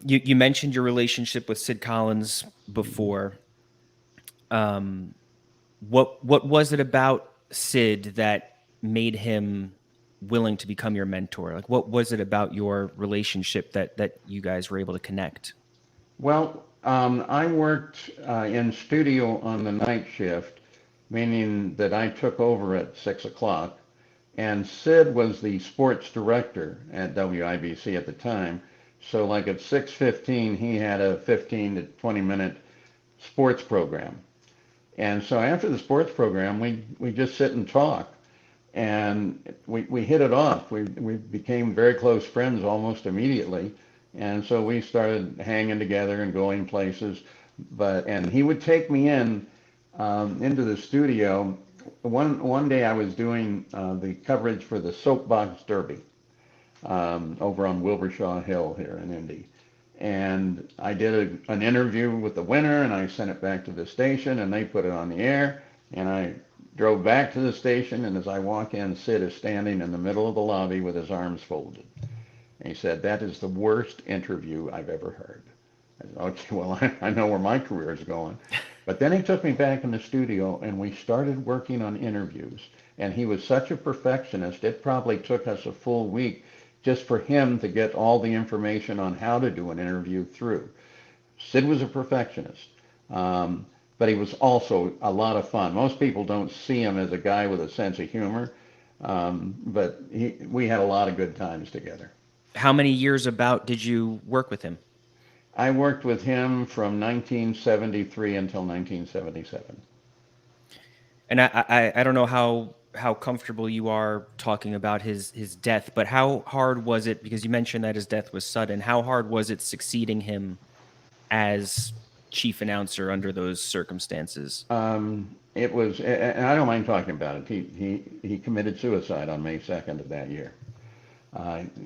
You mentioned your relationship with Sid Collins before. Um, what was it about Sid that made him willing to become your mentor? Like, what was it about your relationship that you guys were able to connect? Well, I worked in studio on the night shift, meaning that I took over at 6 o'clock, and Sid was the sports director at WIBC at the time. So, like at 6:15, he had a 15 to 20-minute sports program. And so after the sports program, we just sit and talk, and we hit it off. We became very close friends almost immediately, and so we started hanging together and going places. And he would take me into the studio. One day I was doing the coverage for the Soapbox Derby over on Wilbershaw Hill here in Indy. And I did an interview with the winner, and I sent it back to the station, and they put it on the air. And I drove back to the station, and as I walk in, Sid is standing in the middle of the lobby with his arms folded. And he said, "That is the worst interview I've ever heard." I said, "Okay, well, I know where my career is going." But then he took me back in the studio, and we started working on interviews. And he was such a perfectionist, it probably took us a full week just for him to get all the information on how to do an interview through. Sid was a perfectionist, but he was also a lot of fun. Most people don't see him as a guy with a sense of humor, but we had a lot of good times together. How many years about did you work with him? I worked with him from 1973 until 1977. And I don't know how comfortable you are talking about his death, but how hard was it, because you mentioned that his death was sudden, how hard was it succeeding him as chief announcer under those circumstances? It was, and I don't mind talking about it. He committed suicide on May 2nd of that year.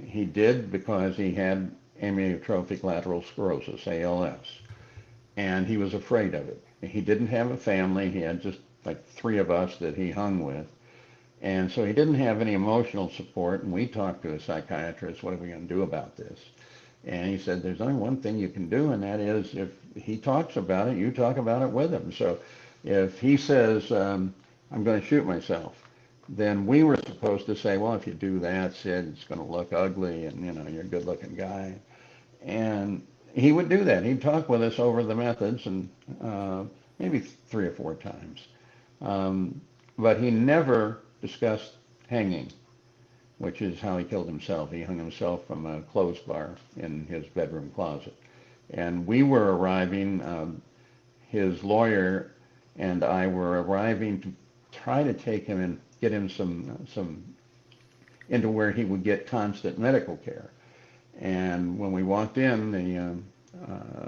He did because he had amyotrophic lateral sclerosis, ALS, and he was afraid of it. He didn't have a family. He had just like three of us that he hung with. And so he didn't have any emotional support. And we talked to a psychiatrist, what are we going to do about this? And he said, there's only one thing you can do, and that is if he talks about it, you talk about it with him. So if he says, I'm going to shoot myself, then we were supposed to say, well, if you do that, Sid, it's going to look ugly, and you're a good-looking guy. And he would do that. He'd talk with us over the methods, and maybe 3 or 4 times. But he never discussed hanging, which is how he killed himself. He hung himself from a clothes bar in his bedroom closet. And we were arriving, his lawyer and I were arriving to try to take him and get him some into where he would get constant medical care. And when we walked in,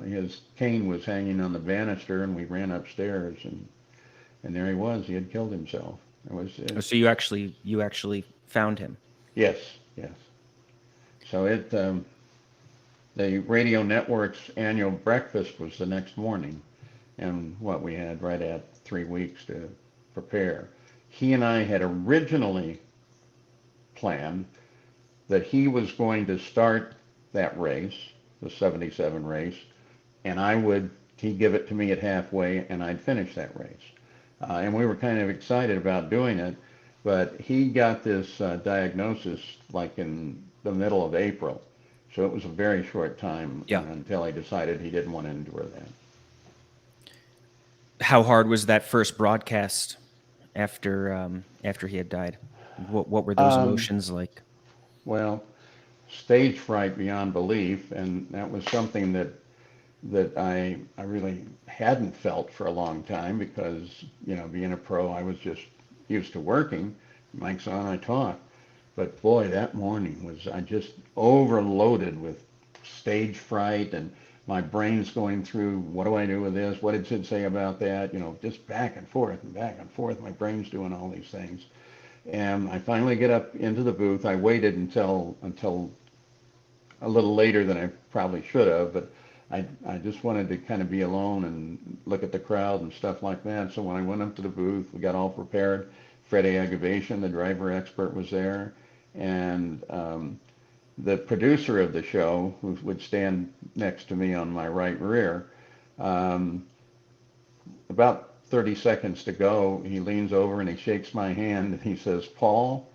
his cane was hanging on the banister, and we ran upstairs, and there he was. He had killed himself. So you actually found him. Yes, yes. So the radio network's annual breakfast was the next morning, and what we had right at 3 weeks to prepare. He and I had originally planned that he was going to start that race, the 77 race, and he'd give it to me at halfway, and I'd finish that race. And we were kind of excited about doing it, but he got this diagnosis like in the middle of April. So it was a very short time Yeah. until he decided he didn't want to endure that. How hard was that first broadcast after he had died? What were those Um, emotions like? well, stage fright beyond belief, and that was something that I really hadn't felt for a long time because, being a pro, I was just used to working. Mike's on, I talk. But boy, that morning I just overloaded with stage fright, and my brain's going through, what do I do with this? What did Sid say about that? Just back and forth and back and forth. My brain's doing all these things. And I finally get up into the booth. I waited until a little later than I probably should have, but I just wanted to kind of be alone and look at the crowd and stuff like that. So when I went up to the booth, we got all prepared. Freddie Agavation, the driver expert, was there, and the producer of the show, who would stand next to me on my right rear, um, about 30 seconds to go, he leans over and he shakes my hand and he says, "Paul,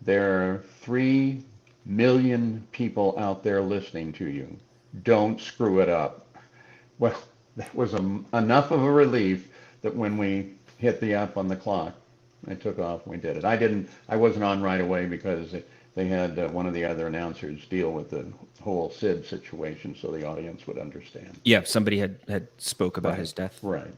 there are 3 million people out there listening to you. Don't screw it up." Well, that was enough of a relief that when we hit the up on the clock, I took off and we did it. I wasn't on right away because they had one of the other announcers deal with the whole Sid situation so the audience would understand. Yeah, somebody had spoke about Right, his death. right.